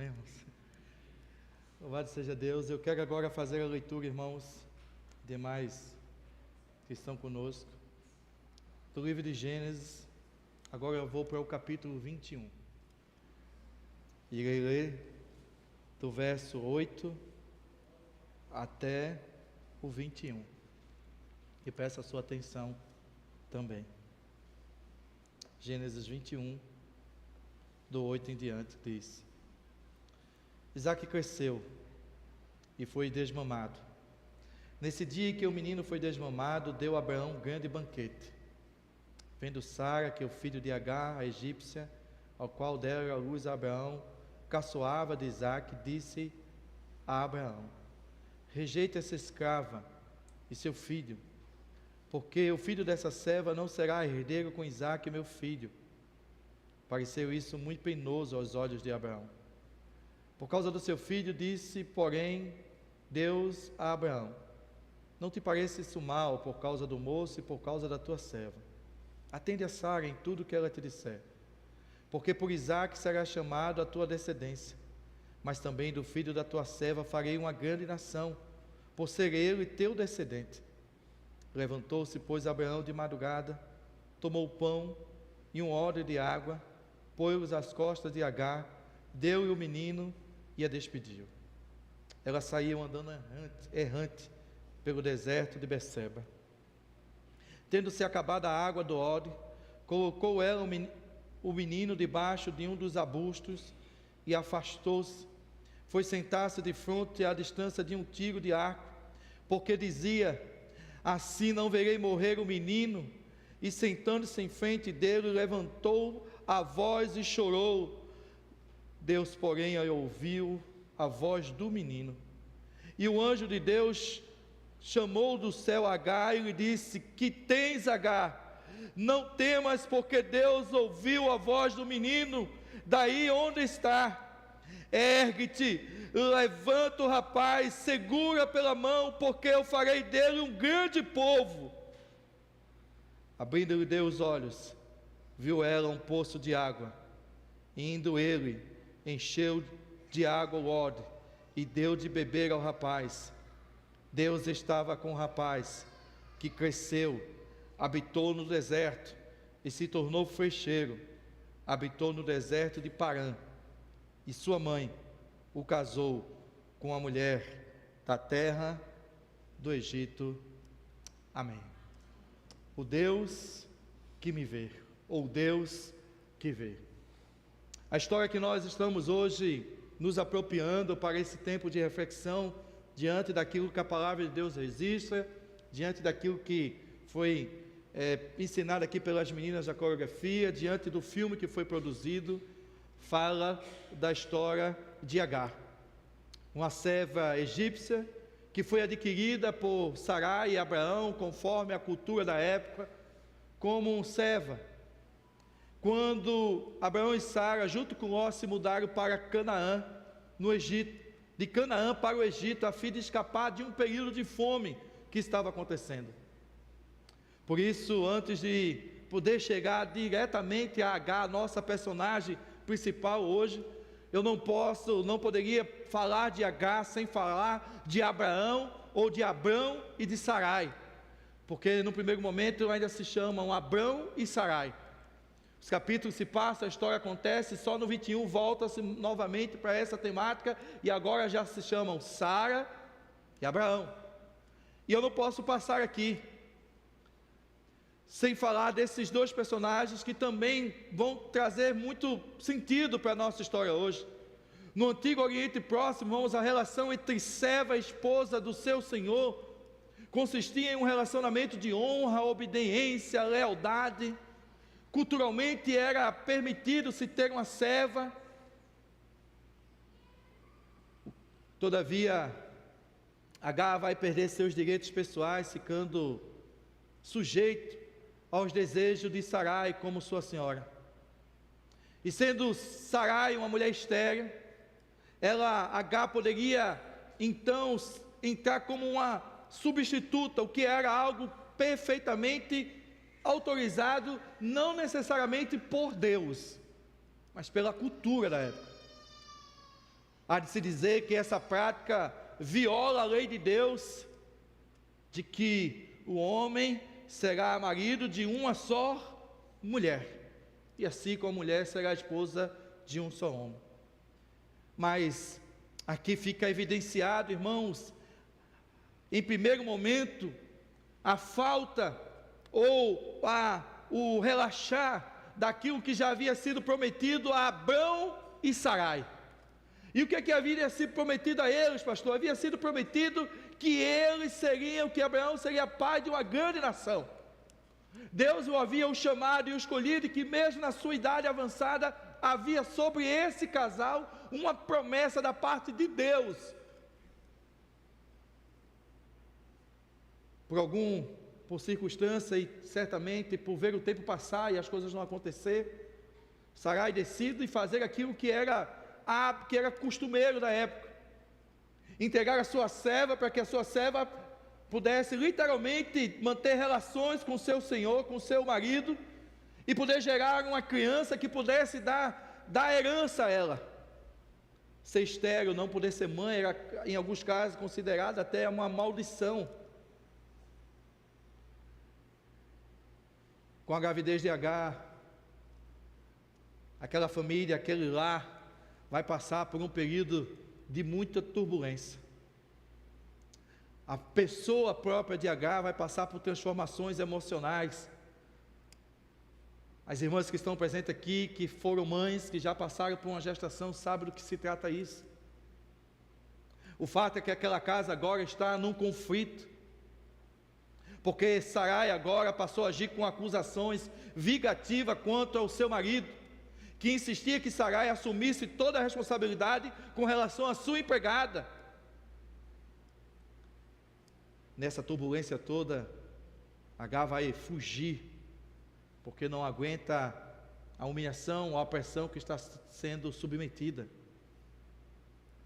Amém, irmãos? Louvado seja Deus. Eu quero agora fazer a leitura, irmãos, demais que estão conosco, do livro de Gênesis. Agora eu vou para o capítulo 21. Irei ler do verso 8 até o 21. E peço a sua atenção também. Gênesis 21, do 8 em diante, diz: Isaque cresceu e foi desmamado. Nesse dia em que o menino foi desmamado, deu a Abraão um grande banquete. Vendo Sara que o filho de Agar, a egípcia, ao qual dera a luz a Abraão, caçoava de Isaque, disse a Abraão: rejeita essa escrava e seu filho, porque o filho dessa serva não será herdeiro com Isaque, meu filho. Pareceu isso muito penoso aos olhos de Abraão. Por causa do seu filho, disse, porém, Deus a Abraão: não te pareça isso mal por causa do moço e por causa da tua serva. Atende a Sara em tudo que ela te disser, porque por Isaque será chamado a tua descendência, mas também do filho da tua serva farei uma grande nação, por ser ele teu descendente. Levantou-se, pois, Abraão de madrugada, tomou o pão e um odre de água, pôs-os às costas de Agar, deu-lhe o menino e a despediu. Elas saíam andando errante pelo deserto de Beceba. Tendo-se acabado a água do odre, colocou ela o menino debaixo de um dos arbustos e afastou-se. Foi sentar-se de fronte à distância de um tiro de arco, porque dizia: assim não verei morrer o menino. E sentando-se em frente dele, levantou a voz e chorou. Deus, porém, ouviu a voz do menino. E o anjo de Deus chamou do céu Agar e lhe disse: que tens, Agar? Não temas, porque Deus ouviu a voz do menino daí onde está. Ergue-te, levanta o rapaz, segura pela mão, porque eu farei dele um grande povo. Abrindo-lhe Deus os olhos, viu ela um poço de água. Indo ele, encheu de água o odre e deu de beber ao rapaz. Deus estava com o rapaz, que cresceu, habitou no deserto e se tornou flecheiro. Habitou no deserto de Parã. E sua mãe o casou com a mulher da terra do Egito. Amém. O Deus que me vê, ou Deus que vê. A história que nós estamos hoje nos apropriando para esse tempo de reflexão, diante daquilo que a palavra de Deus registra, diante daquilo que foi ensinado aqui pelas meninas da coreografia, diante do filme que foi produzido, fala da história de Agar, uma serva egípcia que foi adquirida por Sarai e Abraão, conforme a cultura da época, como serva. Quando Abraão e Sara, junto com Ló, se mudaram para Canaã, no Egito, de Canaã para o Egito, a fim de escapar de um período de fome que estava acontecendo. Por isso, antes de poder chegar diretamente a Agar, nossa personagem principal hoje, eu não poderia falar de Agar sem falar de Abraão, ou de Abrão e de Sarai, porque no primeiro momento ainda se chamam Abrão e Sarai. Os capítulos se passam, a história acontece, só no 21 volta-se novamente para essa temática, e agora já se chamam Sara e Abraão. E eu não posso passar aqui sem falar desses dois personagens que também vão trazer muito sentido para a nossa história hoje. No Antigo Oriente Próximo, vamos, a relação entre serva e esposa do seu Senhor consistia em um relacionamento de honra, obediência, lealdade. Culturalmente era permitido se ter uma serva. Todavia, Agar vai perder seus direitos pessoais, ficando sujeito aos desejos de Sarai como sua senhora. E sendo Sarai uma mulher estéril, Agar poderia então entrar como uma substituta, o que era algo perfeitamente autorizado, não necessariamente por Deus, mas pela cultura da época. Há de se dizer que essa prática viola a lei de Deus, de que o homem será marido de uma só mulher, e assim como a mulher será esposa de um só homem. Mas aqui fica evidenciado, irmãos, em primeiro momento, a falta ou o relaxar daquilo que já havia sido prometido a Abrão e Sarai. E o que havia sido prometido a eles, pastor? Havia sido prometido que eles seriam, que Abraão seria pai de uma grande nação. Deus o havia chamado e o escolhido, e que mesmo na sua idade avançada, havia sobre esse casal uma promessa da parte de Deus. Por circunstância e certamente por ver o tempo passar e as coisas não acontecer, Sarai decide fazer aquilo que era costumeiro da época, entregar a sua serva para que a sua serva pudesse literalmente manter relações com seu senhor, com seu marido, e poder gerar uma criança que pudesse dar herança a ela. Ser estéril, não poder ser mãe, era em alguns casos considerado até uma maldição. Com a gravidez de Agar, aquela família, aquele lar, vai passar por um período de muita turbulência. A pessoa própria de Agar vai passar por transformações emocionais. As irmãs que estão presentes aqui, que foram mães, que já passaram por uma gestação, sabem do que se trata isso. O fato é que aquela casa agora está num conflito, porque Sarai agora passou a agir com acusações vingativas contra o seu marido, que insistia que Sarai assumisse toda a responsabilidade com relação à sua empregada. Nessa turbulência toda, Agar vai fugir, porque não aguenta a humilhação, a opressão que está sendo submetida.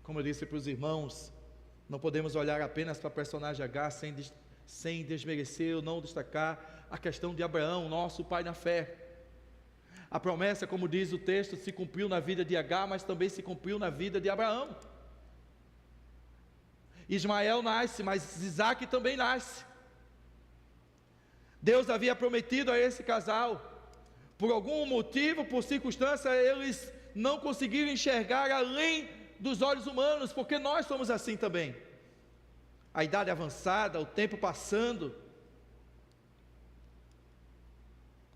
Como eu disse para os irmãos, não podemos olhar apenas para a personagem Agar sem desmerecer ou não destacar a questão de Abraão, nosso pai na fé. A promessa, como diz o texto, se cumpriu na vida de Agar, mas também se cumpriu na vida de Abraão. Ismael nasce, mas Isaque também nasce. Deus havia prometido a esse casal, por algum motivo, por circunstância, eles não conseguiram enxergar além dos olhos humanos, porque nós somos assim também. A idade avançada, o tempo passando,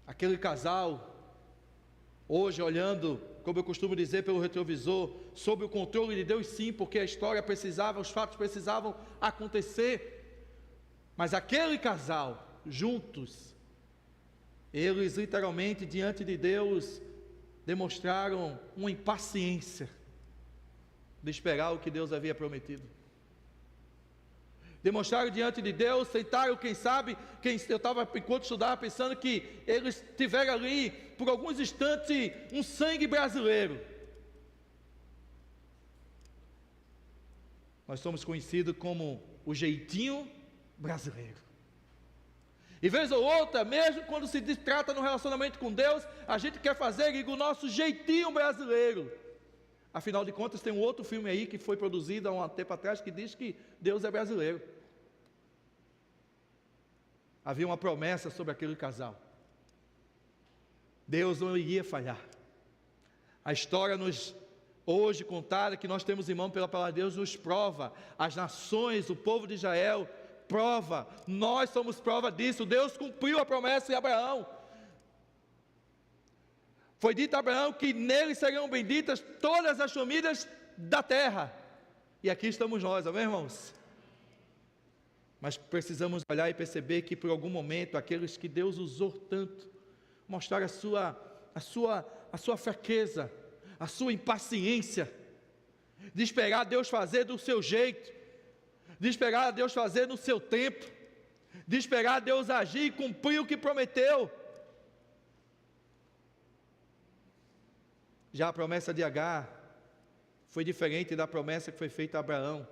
aquele casal, hoje olhando, como eu costumo dizer pelo retrovisor, sob o controle de Deus sim, porque a história precisava, os fatos precisavam acontecer, mas aquele casal, juntos, eles literalmente diante de Deus, demonstraram uma impaciência, de esperar o que Deus havia prometido. Demonstraram diante de Deus, sentaram, eu estava, enquanto estudava, pensando que eles tiveram ali, por alguns instantes, um sangue brasileiro. Nós somos conhecidos como o jeitinho brasileiro. E vez ou outra, mesmo quando se trata no relacionamento com Deus, a gente quer fazer o nosso jeitinho brasileiro. Afinal de contas, tem um outro filme aí que foi produzido há um tempo atrás que diz que Deus é brasileiro. Havia uma promessa sobre aquele casal. Deus não iria falhar. A história hoje contada, que nós temos, irmão, pela palavra de Deus, nos prova. As nações, o povo de Israel, prova. Nós somos prova disso. Deus cumpriu a promessa em Abraão. Foi dito a Abraão que nele seriam benditas todas as famílias da terra. E aqui estamos nós, amém, irmãos? Mas precisamos olhar e perceber que por algum momento, aqueles que Deus usou tanto, mostrar a sua fraqueza, a sua impaciência, de esperar Deus fazer do seu jeito, de esperar Deus fazer no seu tempo, de esperar Deus agir e cumprir o que prometeu. Já a promessa de Agar foi diferente da promessa que foi feita a Abraão,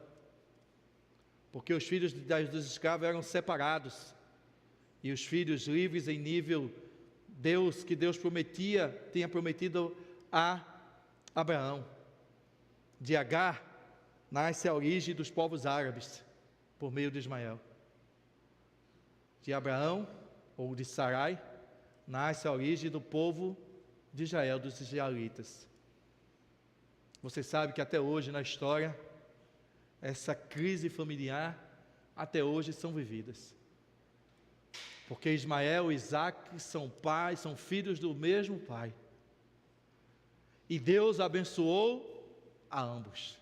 porque os filhos dos escravos eram separados, e os filhos livres em nível que Deus tinha prometido a Abraão. De Agar nasce a origem dos povos árabes, por meio de Ismael. De Abraão, ou de Sarai, nasce a origem do povo de Israel, dos israelitas. Você sabe que até hoje na história, essa crise familiar, até hoje são vividas. Porque Ismael e Isaque são pais, são filhos do mesmo pai. E Deus abençoou a ambos.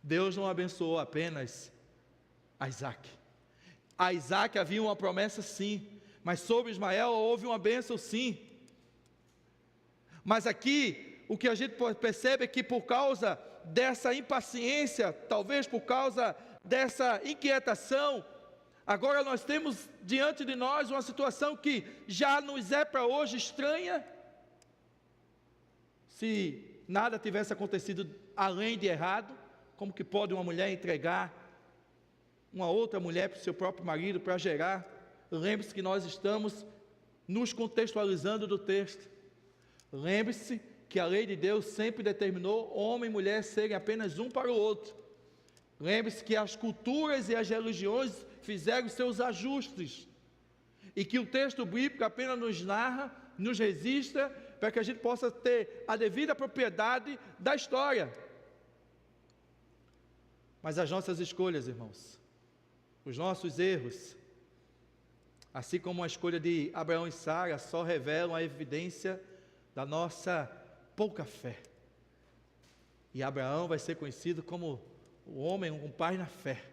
Deus não abençoou apenas a Isaque. A Isaque havia uma promessa sim, mas sobre Ismael houve uma bênção sim. Mas aqui, o que a gente percebe é que por causa dessa impaciência, talvez por causa dessa inquietação, agora nós temos diante de nós uma situação que já nos é para hoje estranha. Se nada tivesse acontecido além de errado, como que pode uma mulher entregar uma outra mulher para o seu próprio marido para gerar? Lembre-se que nós estamos nos contextualizando do texto. Lembre-se que a lei de Deus sempre determinou homem e mulher serem apenas um para o outro. Lembre-se que as culturas e as religiões fizeram seus ajustes, e que o texto bíblico apenas nos narra, nos registra, para que a gente possa ter a devida propriedade da história. Mas as nossas escolhas, irmãos, os nossos erros, assim como a escolha de Abraão e Sara, só revelam a evidência da nossa pouca fé. E Abraão vai ser conhecido como o homem, um pai na fé.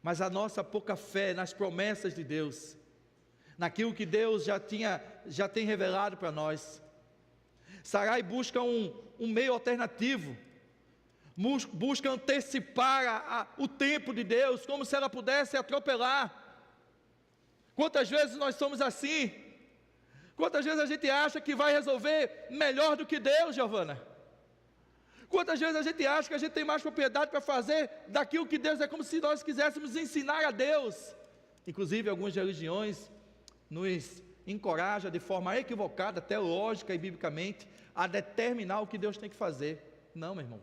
Mas a nossa pouca fé nas promessas de Deus, naquilo que Deus já tem revelado para nós. Sarai busca um meio alternativo, busca antecipar o tempo de Deus, como se ela pudesse atropelar. Quantas vezes nós somos assim? Quantas vezes a gente acha que vai resolver melhor do que Deus, Giovana? Quantas vezes a gente acha que a gente tem mais propriedade para fazer daquilo que Deus é, como se nós quiséssemos ensinar a Deus. Inclusive algumas religiões nos encorajam de forma equivocada, teológica e biblicamente, a determinar o que Deus tem que fazer. Não, meu irmão,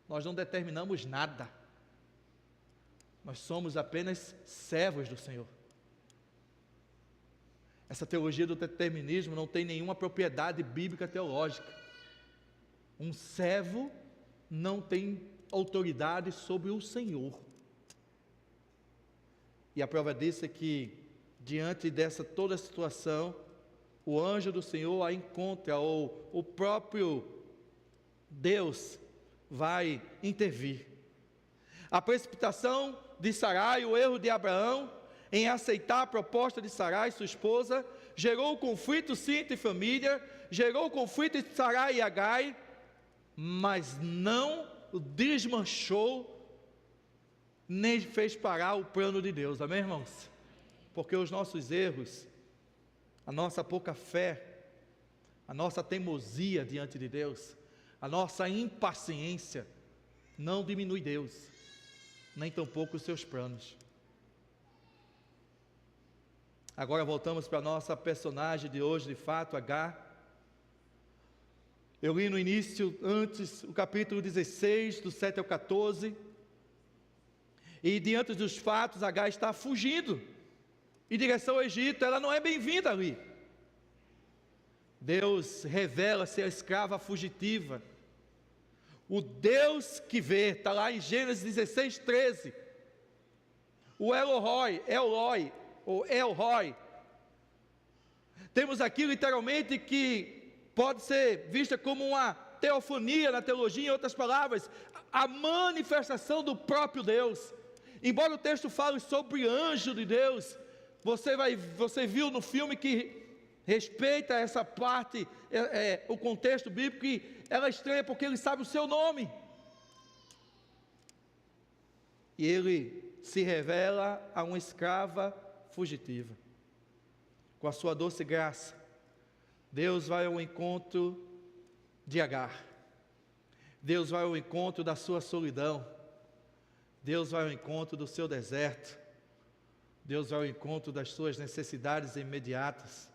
nós não determinamos nada. Nós somos apenas servos do Senhor. Essa teologia do determinismo não tem nenhuma propriedade bíblica teológica. Um servo não tem autoridade sobre o Senhor. E a prova disso é que, diante dessa toda a situação, o anjo do Senhor a encontra, ou o próprio Deus vai intervir. A precipitação de Sarai, o erro de Abraão em aceitar a proposta de Sarai, sua esposa, gerou conflito sim entre família, gerou conflito entre Sarai e Agar, mas não desmanchou, nem fez parar o plano de Deus, amém, irmãos? Porque os nossos erros, a nossa pouca fé, a nossa teimosia diante de Deus, a nossa impaciência, não diminui Deus, nem tampouco os seus planos. Agora voltamos para a nossa personagem de hoje, de fato, Agar. Eu li no início, antes, o capítulo 16, do 7 ao 14, e diante dos fatos, Agar está fugindo em direção ao Egito. Ela não é bem-vinda ali. Deus revela ser a escrava fugitiva. O Deus que vê, está lá em Gênesis 16, 13. O Eloi, ou El-Roi. Temos aqui literalmente que pode ser vista como uma teofania na teologia, em outras palavras, a manifestação do próprio Deus. Embora o texto fale sobre anjo de Deus, você viu no filme que respeita essa parte, o contexto bíblico, que ela é estranha porque ele sabe o seu nome. E ele se revela a uma escrava fugitiva. Com a sua doce graça, Deus vai ao encontro de Agar. Deus vai ao encontro da sua solidão. Deus vai ao encontro do seu deserto. Deus vai ao encontro das suas necessidades imediatas.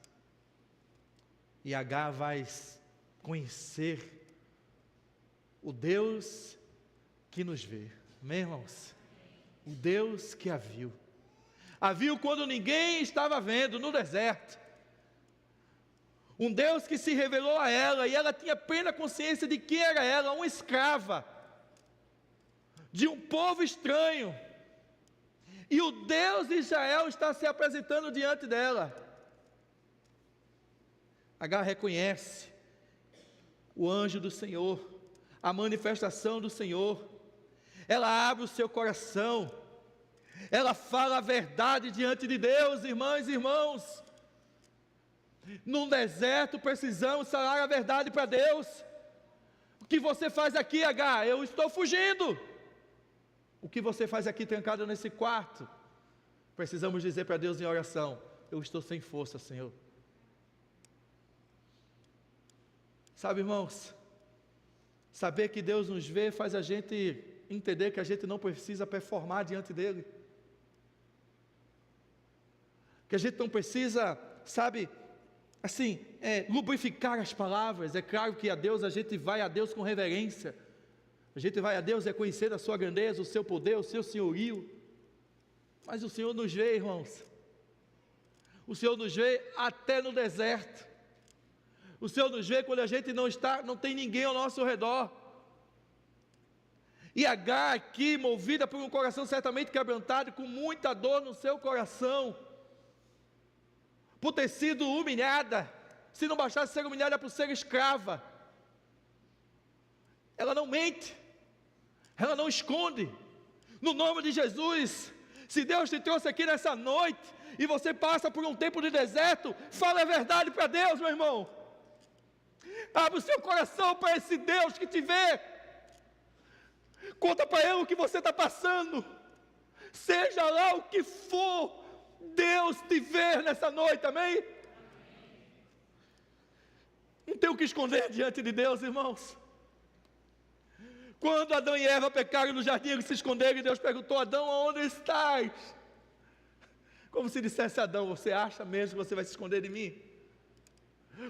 E Agar vai conhecer o Deus que nos vê. Amém, irmãos? O Deus que a viu. A viu quando ninguém estava vendo, no deserto. Um Deus que se revelou a ela, e ela tinha plena consciência de que era ela, uma escrava, de um povo estranho. E o Deus de Israel está se apresentando diante dela. Agar reconhece o anjo do Senhor, a manifestação do Senhor. Ela abre o seu coração, ela fala a verdade diante de Deus. Irmãs e irmãos, num deserto precisamos falar a verdade para Deus. O que você faz aqui, Agar? Eu estou fugindo. O que você faz aqui trancado nesse quarto? Precisamos dizer para Deus em oração: eu estou sem força, Senhor. Sabe, irmãos, saber que Deus nos vê faz a gente entender que a gente não precisa performar diante dEle, que a gente não precisa, sabe, assim, lubrificar as palavras. É claro que a gente vai a Deus com reverência, a gente vai a Deus reconhecer a sua grandeza, o seu poder, o seu senhorio, mas o Senhor nos vê, irmãos, o Senhor nos vê até no deserto, o Senhor nos vê quando a gente não tem ninguém ao nosso redor. E Agar aqui, movida por um coração certamente quebrantado, com muita dor no seu coração, por ter sido humilhada, se não bastasse ser humilhada por ser escrava, ela não mente, ela não esconde. No nome de Jesus, se Deus te trouxe aqui nessa noite, e você passa por um tempo de deserto, fala a verdade para Deus, meu irmão. Abre o seu coração para esse Deus que te vê. Conta para Ele o que você está passando, seja lá o que for, Deus te vê nessa noite, amém? Não tem o que esconder diante de Deus, irmãos. Quando Adão e Eva pecaram no jardim, eles se esconderam, e Deus perguntou: Adão, onde estás? Como se dissesse: Adão, você acha mesmo que você vai se esconder de mim?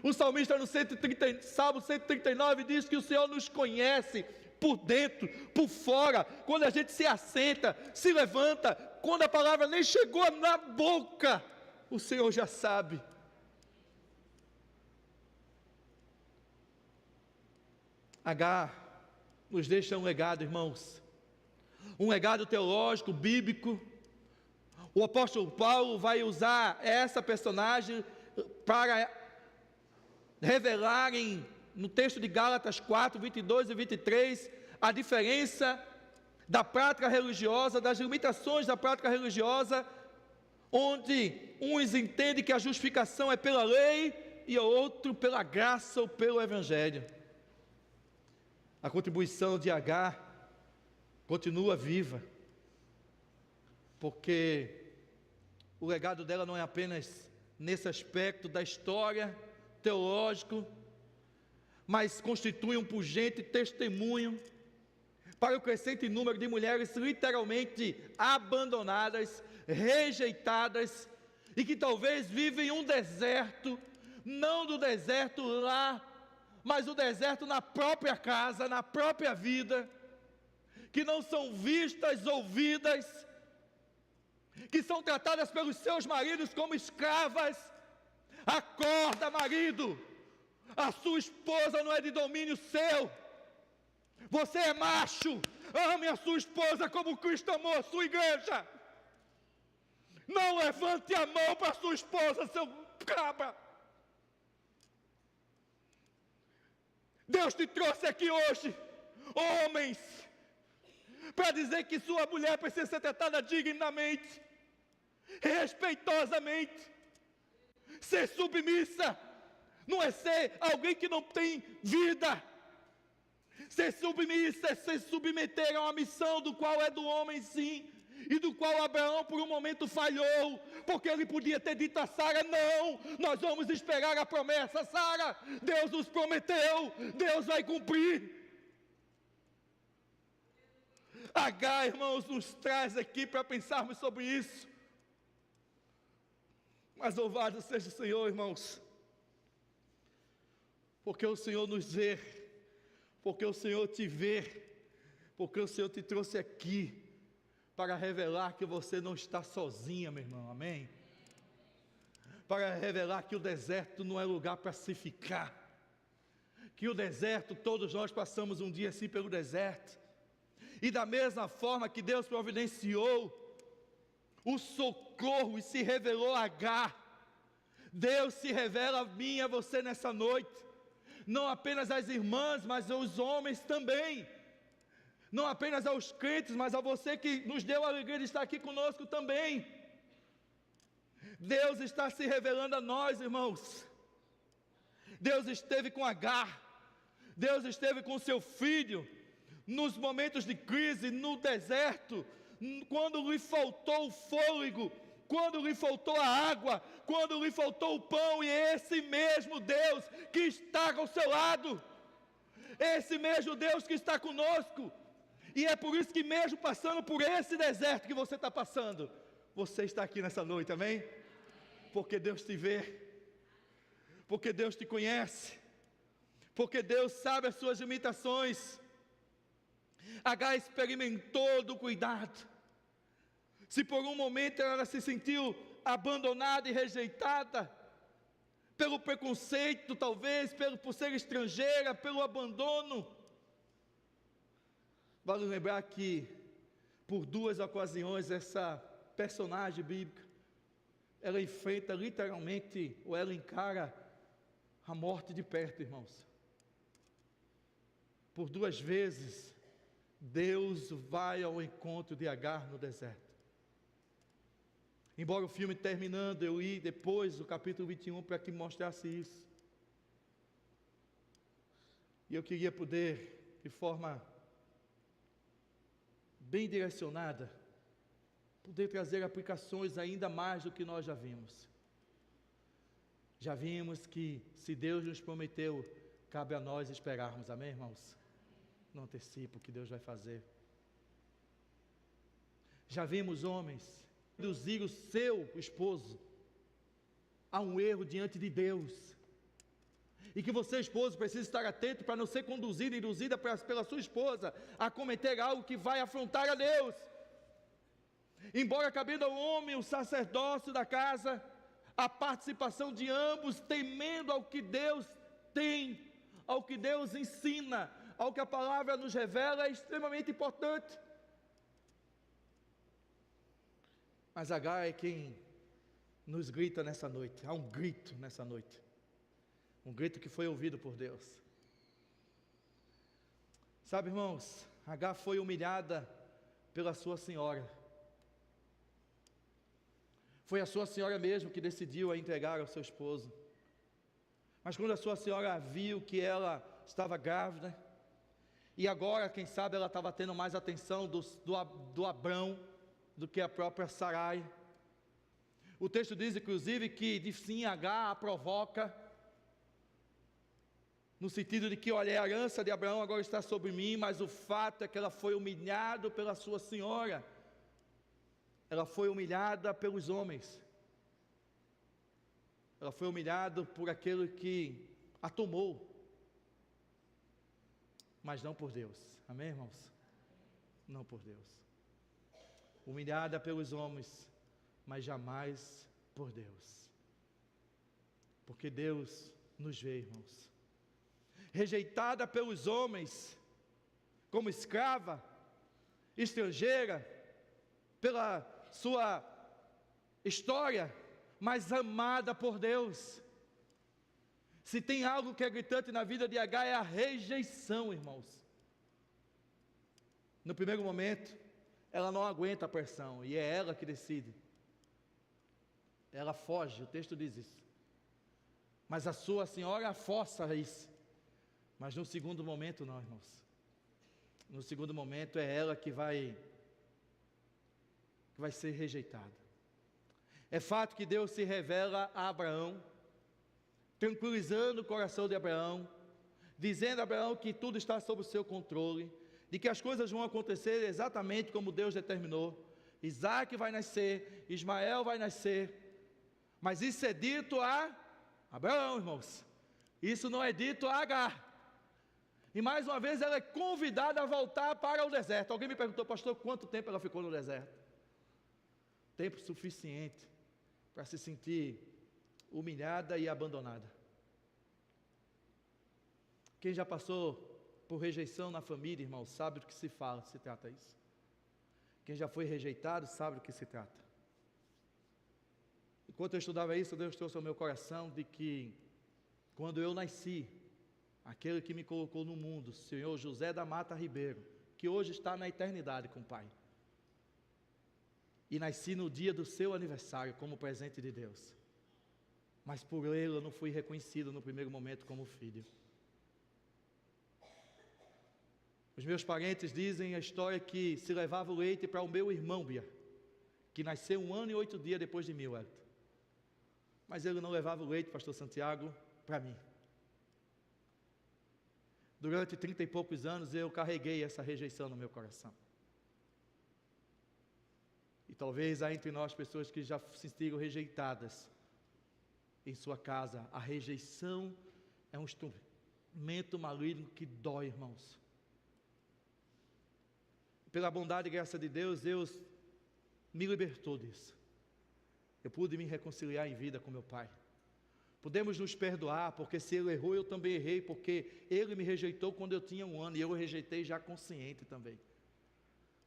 O salmista no Salmo 139 diz que o Senhor nos conhece por dentro, por fora, quando a gente se assenta, se levanta, quando a palavra nem chegou na boca, o Senhor já sabe. Agar nos deixa um legado, irmãos, um legado teológico, bíblico. O apóstolo Paulo vai usar essa personagem para revelar no texto de Gálatas 4, 22 e 23, a diferença da prática religiosa, das limitações da prática religiosa, onde uns entendem que a justificação é pela lei, e o outro pela graça ou pelo evangelho. A contribuição de Agar continua viva, porque o legado dela não é apenas nesse aspecto da história teológico, mas constitui um pungente testemunho para o crescente número de mulheres literalmente abandonadas, rejeitadas, e que talvez vivem um deserto, não do deserto lá, mas o deserto na própria casa, na própria vida, que não são vistas, ouvidas, que são tratadas pelos seus maridos como escravas. Acorda, marido, a sua esposa não é de domínio seu, você é macho, ame a sua esposa como Cristo amou a sua igreja. Não levante a mão para a sua esposa, seu cabra. Deus te trouxe aqui hoje, homens, para dizer que sua mulher precisa ser tratada dignamente, respeitosamente. Ser submissa não é ser alguém que não tem vida. Ser submissa é se submeter a uma missão do qual é do homem, sim, e do qual Abraão por um momento falhou, porque ele podia ter dito a Sara: não, nós vamos esperar a promessa. Sara, Deus nos prometeu, Deus vai cumprir. Agar, irmãos, nos traz aqui para pensarmos sobre isso. Mas louvado seja o Senhor, irmãos, porque o Senhor nos vê porque o Senhor te vê, porque o Senhor te trouxe aqui, para revelar que você não está sozinha, meu irmão, amém? Para revelar que o deserto não é lugar para se ficar, que o deserto, todos nós passamos um dia assim pelo deserto, e da mesma forma que Deus providenciou o socorro e se revelou a Agar, Deus se revela a mim e a você nessa noite, não apenas às irmãs, mas aos homens também, não apenas aos crentes, mas a você que nos deu a alegria de estar aqui conosco também. Deus está se revelando a nós, irmãos. Deus esteve com Agar, Deus esteve com seu filho, nos momentos de crise, no deserto, quando lhe faltou o fôlego, quando lhe faltou a água, quando lhe faltou o pão, e é esse mesmo Deus que está ao seu lado, esse mesmo Deus que está conosco, e é por isso que mesmo passando por esse deserto que você está passando, você está aqui nessa noite, amém? Porque Deus te vê, porque Deus te conhece, porque Deus sabe as suas limitações. Agar experimentou do cuidado. Se por um momento ela se sentiu abandonada e rejeitada, pelo preconceito talvez, por ser estrangeira, pelo abandono, vale lembrar que por 2 ocasiões essa personagem bíblica, ela enfrenta literalmente, ou ela encara a morte de perto, irmãos. Por 2 vezes, Deus vai ao encontro de Agar no deserto. Embora o filme terminando, eu li depois o capítulo 21 para que mostrasse isso. E eu queria poder, de forma bem direcionada, poder trazer aplicações ainda mais do que nós já vimos. Já vimos que se Deus nos prometeu, cabe a nós esperarmos, amém, irmãos? Não antecipo o que Deus vai fazer. Já vimos homens induzir o seu esposo a um erro diante de Deus, e que você, esposo, precisa estar atento para não ser conduzido, induzida pela sua esposa a cometer algo que vai afrontar a Deus. Embora cabendo ao homem o sacerdócio da casa, a participação de ambos, temendo ao que Deus tem, ao que Deus ensina, ao que a palavra nos revela, é extremamente importante. Mas Agar é quem nos grita nessa noite. Há um grito nessa noite, um grito que foi ouvido por Deus. Sabe, irmãos, Agar foi humilhada pela sua senhora. Foi a sua senhora mesmo que decidiu a entregar ao seu esposo. Mas quando a sua senhora viu que ela estava grávida, e agora, quem sabe, ela estava tendo mais atenção do Abrão do que a própria Sarai. O texto diz, inclusive, que sim, Agar a provoca, no sentido de que, olha, a herança de Abraão agora está sobre mim, mas o fato é que ela foi humilhada pela sua senhora, ela foi humilhada pelos homens, ela foi humilhada por aquele que a tomou, mas não por Deus, amém, irmãos? Não por Deus. Humilhada pelos homens, mas jamais por Deus, porque Deus nos vê, irmãos. Rejeitada pelos homens, como escrava, estrangeira, pela sua história, mas amada por Deus. Se tem algo que é gritante na vida de Agar, é a rejeição, irmãos. No primeiro momento, ela não aguenta a pressão, e é ela que decide. Ela foge, o texto diz isso. Mas a sua senhora força isso. Mas no segundo momento não, irmãos. No segundo momento é ela que vai ser rejeitada. É fato que Deus se revela a Abraão, tranquilizando o coração de Abraão, dizendo a Abraão que tudo está sob o seu controle, de que as coisas vão acontecer exatamente como Deus determinou. Isaac vai nascer, Ismael vai nascer, mas isso é dito a Abraão, irmãos. Isso não é dito a Agar. E mais uma vez ela é convidada a voltar para o deserto. Alguém me perguntou, pastor, quanto tempo ela ficou no deserto? Tempo suficiente para se sentir humilhada e abandonada. Quem já passou por rejeição na família, irmão, sabe do que se fala, se trata isso. Quem já foi rejeitado sabe do que se trata. Enquanto eu estudava isso, Deus trouxe ao meu coração de que, quando eu nasci, aquele que me colocou no mundo, o Senhor José da Mata Ribeiro, que hoje está na eternidade com o Pai, e nasci no dia do seu aniversário como presente de Deus, mas por ele eu não fui reconhecido no primeiro momento como filho. Os meus parentes dizem a história que se levava o leite para o meu irmão Bia, que nasceu 1 ano e 8 dias depois de mim, Wellington. Mas ele não levava o leite, pastor Santiago, para mim. Durante 30 e poucos anos eu carreguei essa rejeição no meu coração. E talvez há entre nós pessoas que já se sentiram rejeitadas em sua casa. A rejeição é um instrumento maligno que dói, irmãos. Pela bondade e graça de Deus, Deus me libertou disso. Eu pude me reconciliar em vida com meu pai. Podemos nos perdoar, porque se ele errou, eu também errei, porque ele me rejeitou quando eu tinha 1 ano, e eu o rejeitei já consciente também.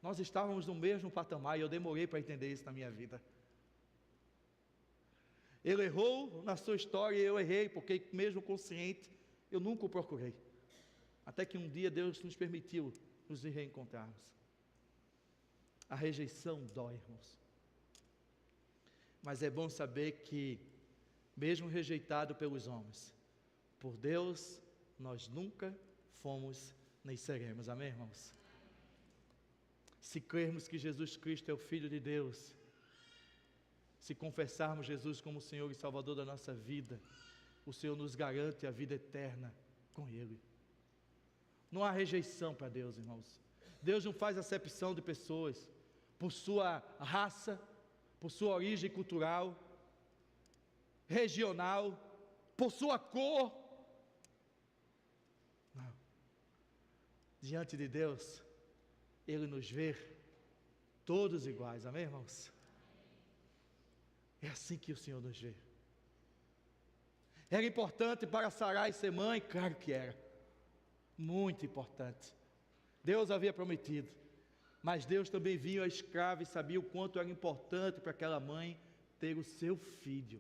Nós estávamos no mesmo patamar, e eu demorei para entender isso na minha vida. Ele errou na sua história, e eu errei, porque mesmo consciente, eu nunca o procurei. Até que um dia Deus nos permitiu nos reencontrarmos. A rejeição dói, irmãos. Mas é bom saber que, mesmo rejeitado pelos homens, por Deus, nós nunca fomos nem seremos. Amém, irmãos? Se crermos que Jesus Cristo é o Filho de Deus, se confessarmos Jesus como Senhor e Salvador da nossa vida, o Senhor nos garante a vida eterna com Ele. Não há rejeição para Deus, irmãos. Deus não faz acepção de pessoas por sua raça, por sua origem cultural, regional, por sua cor. Não. Diante de Deus, Ele nos vê todos iguais. Amém, irmãos? É assim que o Senhor nos vê. Era importante para Sarai ser mãe? Claro que era. Muito importante. Deus havia prometido. Mas Deus também via a escrava e sabia o quanto era importante para aquela mãe ter o seu filho.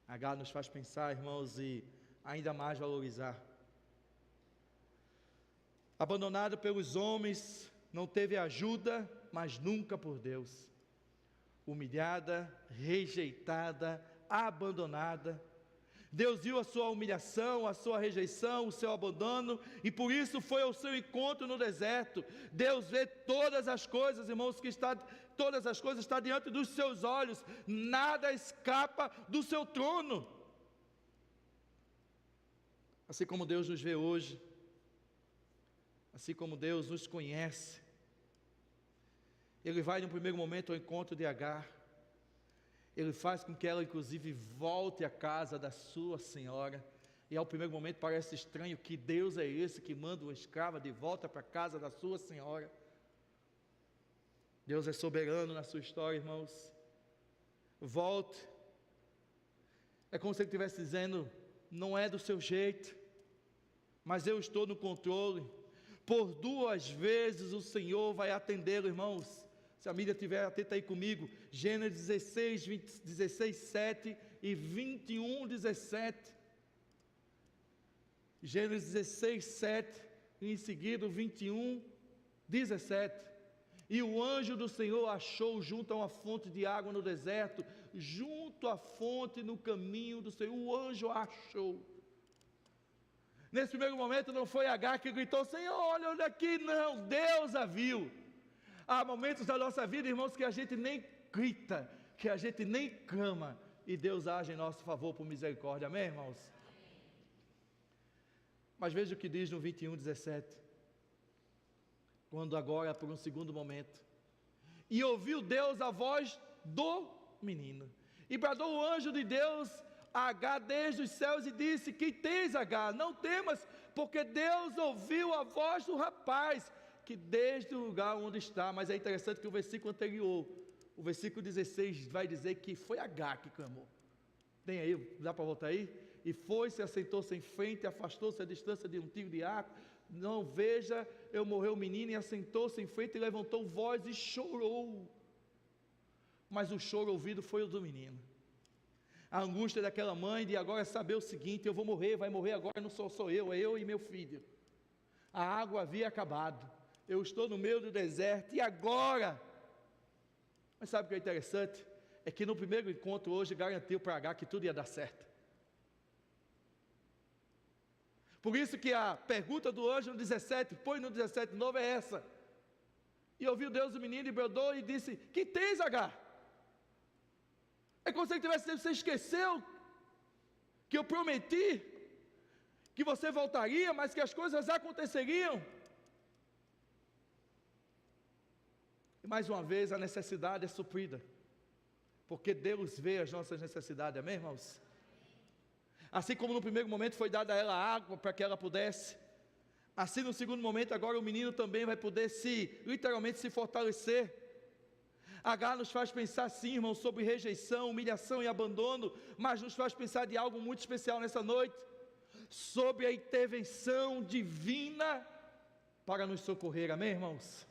Agar nos faz pensar, irmãos, e ainda mais valorizar. Abandonado pelos homens, não teve ajuda, mas nunca por Deus. Humilhada, rejeitada, abandonada. Deus viu a sua humilhação, a sua rejeição, o seu abandono, e por isso foi ao seu encontro no deserto. Deus vê todas as coisas, irmãos, todas as coisas estão diante dos seus olhos, nada escapa do seu trono. Assim como Deus nos vê hoje, assim como Deus nos conhece, Ele vai no primeiro momento ao encontro de Agar. Ele faz com que ela, inclusive, volte à casa da sua senhora. E ao primeiro momento parece estranho que Deus é esse que manda uma escrava de volta para a casa da sua senhora. Deus é soberano na sua história, irmãos. Volte. É como se Ele estivesse dizendo, não é do seu jeito, mas eu estou no controle. Por 2 vezes o Senhor vai atendê-lo, irmãos. Se a mídia estiver atenta aí comigo, Gênesis 16, 7 e 21, 17. Gênesis 16, 7 e em seguida 21, 17. E o anjo do Senhor achou junto a uma fonte de água no deserto, junto à fonte no caminho do Senhor. O anjo achou. Nesse primeiro momento não foi Agar que gritou, Senhor, olha aqui, não, Deus a viu. Há momentos da nossa vida, irmãos, que a gente nem grita, que a gente nem clama, e Deus age em nosso favor por misericórdia, amém, irmãos? Mas veja o que diz no 21, 17, quando agora, por um segundo momento, e ouviu Deus a voz do menino, e bradou o anjo de Deus a Agar desde os céus e disse: que tens, Agar? Não temas, porque Deus ouviu a voz do rapaz, que desde o lugar onde está. Mas é interessante que o versículo anterior, o versículo 16, vai dizer que foi Agar que clamou. Tem aí, dá para voltar aí? E foi-se, assentou-se em frente, afastou-se a distância de um tiro de arco. Não, veja, eu morreu o menino, e assentou-se em frente e levantou voz e chorou. Mas o choro ouvido foi o do menino. A angústia daquela mãe de agora saber o seguinte: eu vou morrer, vai morrer agora, não sou eu, é eu e meu filho. A água havia acabado, eu estou no meio do deserto, e agora? Mas sabe o que é interessante? É que no primeiro encontro hoje garantiu para Agar que tudo ia dar certo. Por isso que a pergunta do anjo no 17, põe no 17 de novo, é essa. E ouviu Deus o menino e bradou e disse: que tens, Agar? É como se ele tivesse dito: você esqueceu que eu prometi que você voltaria, mas que as coisas aconteceriam? E mais uma vez a necessidade é suprida, porque Deus vê as nossas necessidades, amém, irmãos? Assim como no primeiro momento foi dada a ela água para que ela pudesse, assim no segundo momento agora o menino também vai poder literalmente se fortalecer. Agar nos faz pensar sim, irmão, sobre rejeição, humilhação e abandono, mas nos faz pensar de algo muito especial nessa noite, sobre a intervenção divina para nos socorrer, amém, irmãos?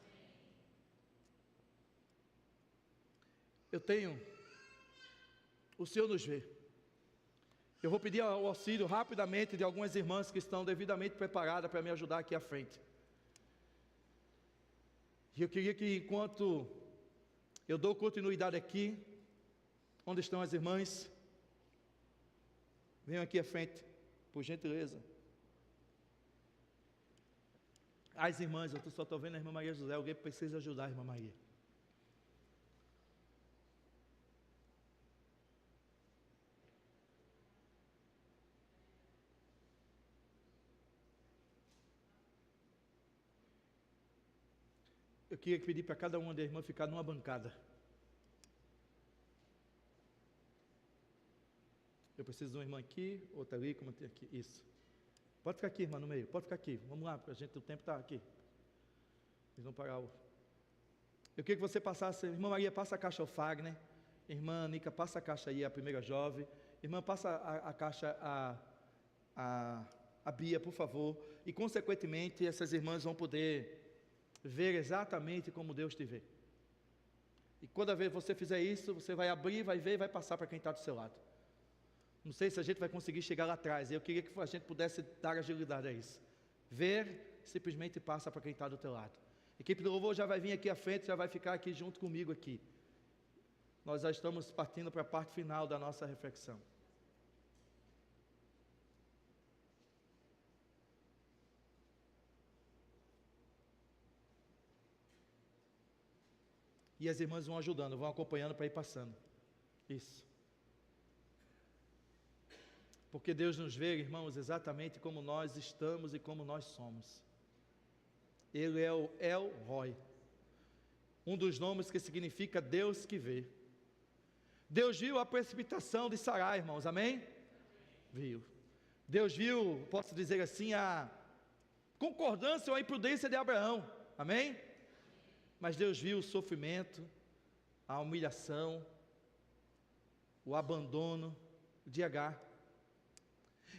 O Senhor nos vê. Eu vou pedir o auxílio rapidamente de algumas irmãs que estão devidamente preparadas para me ajudar aqui à frente. E eu queria que, enquanto eu dou continuidade aqui, onde estão as irmãs, venham aqui à frente, por gentileza. As irmãs, eu só estou vendo a irmã Maria José, alguém precisa ajudar a irmã Maria. Eu queria pedir para cada uma das irmãs ficar numa bancada. Eu preciso de uma irmã aqui, outra ali, como tem aqui, isso. Pode ficar aqui, irmã, no meio, pode ficar aqui, vamos lá, a gente, o tempo está aqui. Eles vão parar o... Eu queria que você passasse, irmã Maria, passa a caixa ao Fagner, irmã Nica, passa a caixa aí, a primeira jovem, irmã, passa a caixa a Bia, por favor, e consequentemente essas irmãs vão poder ver exatamente como Deus te vê. E quando vez você fizer isso, você vai abrir, vai ver e vai passar para quem está do seu lado. Não sei se a gente vai conseguir chegar lá atrás, eu queria que a gente pudesse dar agilidade a isso. Ver, simplesmente passa para quem está do teu lado. A equipe do louvor já vai vir aqui à frente, já vai ficar aqui junto comigo aqui. Nós já estamos partindo para a parte final da nossa reflexão. E as irmãs vão ajudando, vão acompanhando para ir passando. Isso. Porque Deus nos vê, irmãos, exatamente como nós estamos e como nós somos. Ele é o El Roi, um dos nomes que significa Deus que vê. Deus viu a precipitação de Sarai, irmãos, amém? Viu. Deus viu, posso dizer assim, a concordância ou a imprudência de Abraão, amém? Mas Deus viu o sofrimento, a humilhação, o abandono de Agar.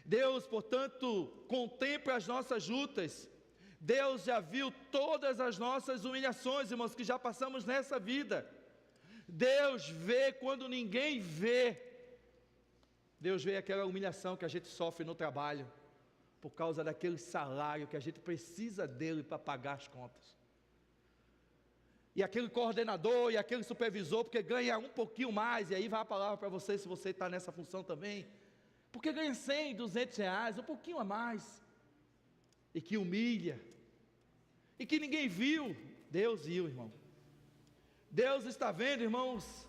Deus, portanto, contempla as nossas lutas. Deus já viu todas as nossas humilhações, irmãos, que já passamos nessa vida. Deus vê quando ninguém vê. Deus vê aquela humilhação que a gente sofre no trabalho, por causa daquele salário que a gente precisa dele para pagar as contas. E aquele coordenador e aquele supervisor, porque ganha um pouquinho mais, e aí vai a palavra para você, se você está nessa função também, porque ganha 100, 200 reais, um pouquinho a mais, e que humilha, e que ninguém viu. Deus viu, irmão. Deus está vendo, irmãos,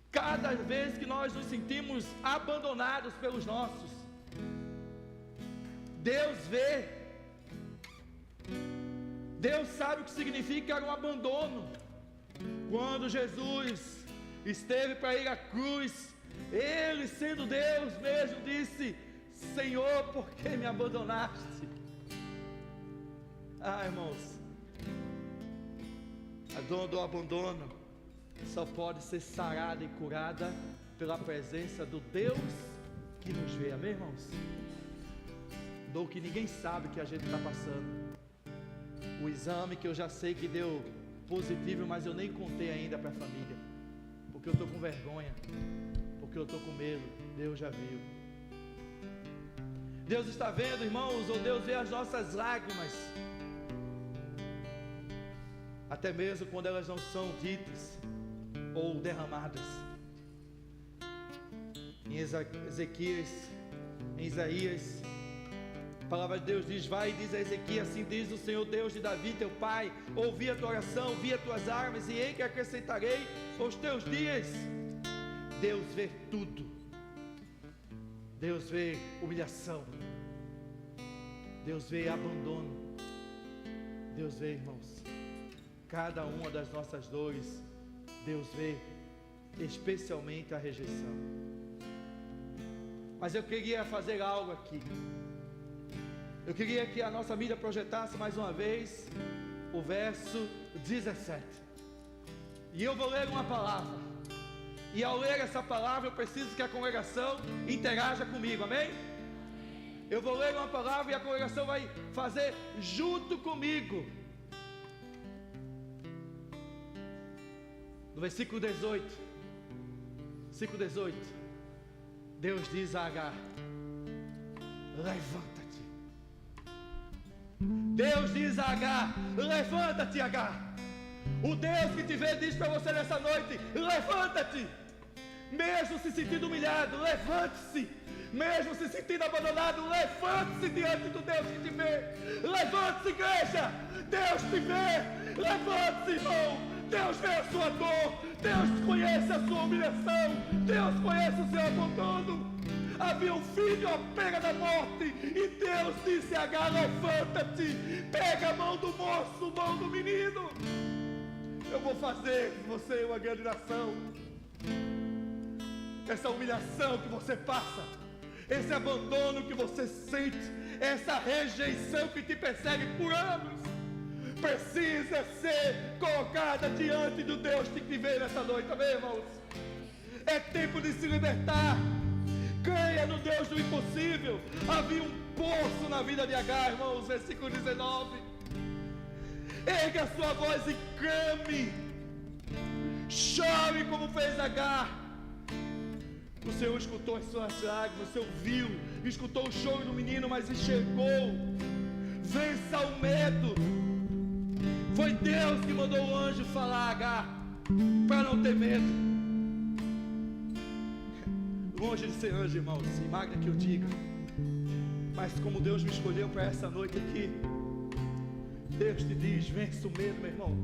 cada vez que nós nos sentimos abandonados pelos nossos, Deus vê. Deus sabe o que significa um abandono. Quando Jesus esteve para ir à cruz, Ele, sendo Deus mesmo, disse: Senhor, por que me abandonaste? Irmãos, a dor do abandono só pode ser sarada e curada pela presença do Deus que nos vê, amém, irmãos? Dor que ninguém sabe que a gente está passando. O exame que eu já sei que deu positivo, mas eu nem contei ainda para a família, porque eu estou com vergonha, porque eu estou com medo. Deus já viu. Deus está vendo, irmãos, ou Deus vê as nossas lágrimas, até mesmo quando elas não são ditas ou derramadas. Em em Isaías, a palavra de Deus diz: vai e diz a Ezequias, assim diz o Senhor Deus de Davi teu pai, ouvi a tua oração, vi as tuas armas, e em que acrescentarei os teus dias. Deus vê tudo. Deus vê humilhação, Deus vê abandono, Deus vê, irmãos, cada uma das nossas dores. Deus vê especialmente a rejeição. Mas eu queria fazer algo aqui. Eu queria que a nossa mídia projetasse mais uma vez o verso 17. E eu vou ler uma palavra. E ao ler essa palavra, eu preciso que a congregação interaja comigo, amém? Eu vou ler uma palavra e a congregação vai fazer junto comigo. No versículo 18, Deus diz a Agar: levanta-te. Deus diz a Agar: levanta-te, Agar. O Deus que te vê diz para você nessa noite: levanta-te. Mesmo se sentindo humilhado, levante-se. Mesmo se sentindo abandonado, levante-se diante do Deus que te vê. Levante-se, igreja. Deus te vê. Levante-se, irmão. Deus vê a sua dor. Deus conhece a sua humilhação. Deus conhece o seu abandono. Havia um filho à beira da morte, e Deus disse a Agar: levanta-te. Pega a mão do moço, mão do menino. Eu vou fazer de você uma grande nação. Essa humilhação que você passa, esse abandono que você sente, essa rejeição que te persegue por anos, precisa ser colocada diante do Deus que te vê nessa noite, amém, irmãos? É tempo de se libertar. Creia no Deus do impossível. Havia um poço na vida de Agar, irmãos, versículo 19. Erga a sua voz e clame, chore como fez Agar. O Senhor escutou as suas lágrimas, o Senhor viu, escutou o choro do menino, mas enxergou. Vença o medo. Foi Deus que mandou o anjo falar a Agar para não ter medo. Longe de ser anjo, irmãos, e Magda que eu diga, mas como Deus me escolheu para essa noite aqui, Deus te diz: vença o medo, meu irmão.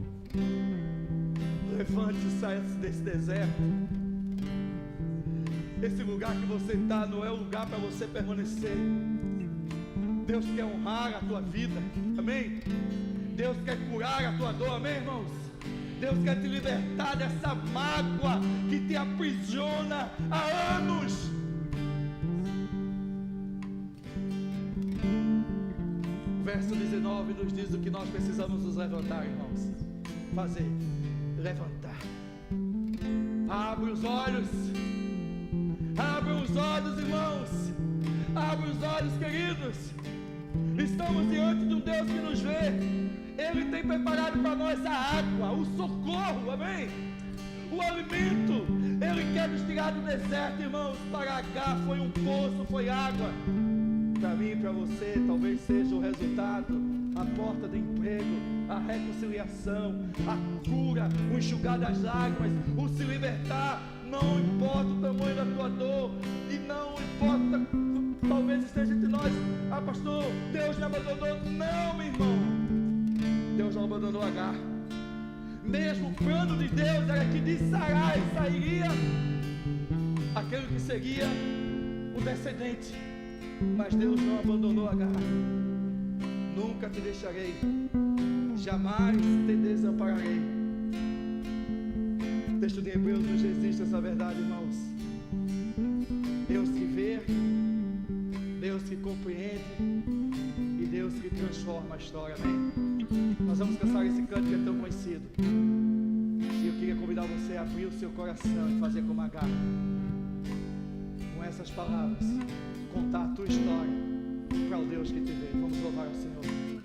Levante-se e saia desse deserto. Esse lugar que você está não é um lugar para você permanecer. Deus quer honrar a tua vida, amém? Deus quer curar a tua dor, amém, irmãos? Deus quer te libertar dessa mágoa que te aprisiona há anos. O verso 19 nos diz o que nós precisamos nos levantar, irmãos. Fazer, levantar. Abre os olhos. Abre os olhos, irmãos. Abre os olhos, queridos. Estamos diante de um Deus que nos vê. Ele tem preparado para nós a água, o socorro, amém? O alimento. Ele quer nos tirar do deserto, irmãos. Para Agar foi um poço, foi água. Para mim e para você, talvez seja o resultado, a porta de emprego, a reconciliação, a cura, o enxugar das lágrimas, o se libertar. Não importa o tamanho da tua dor, e não importa, talvez esteja entre nós: ah, pastor, Deus me abandonou. Não, meu irmão, Deus não abandonou Agar. Mesmo o plano de Deus era que de Sarai sairia aquele que seria o descendente, mas Deus não abandonou Agar. Nunca te deixarei, jamais te desampararei. O texto de Hebreus nos resiste essa verdade, irmãos. que compreende e Deus que transforma a história, amém? Nós vamos cantar esse canto que é tão conhecido. E eu queria convidar você a abrir o seu coração e fazer como Agar. Com essas palavras, contar a tua história para o Deus que te vê. Vamos louvar ao Senhor.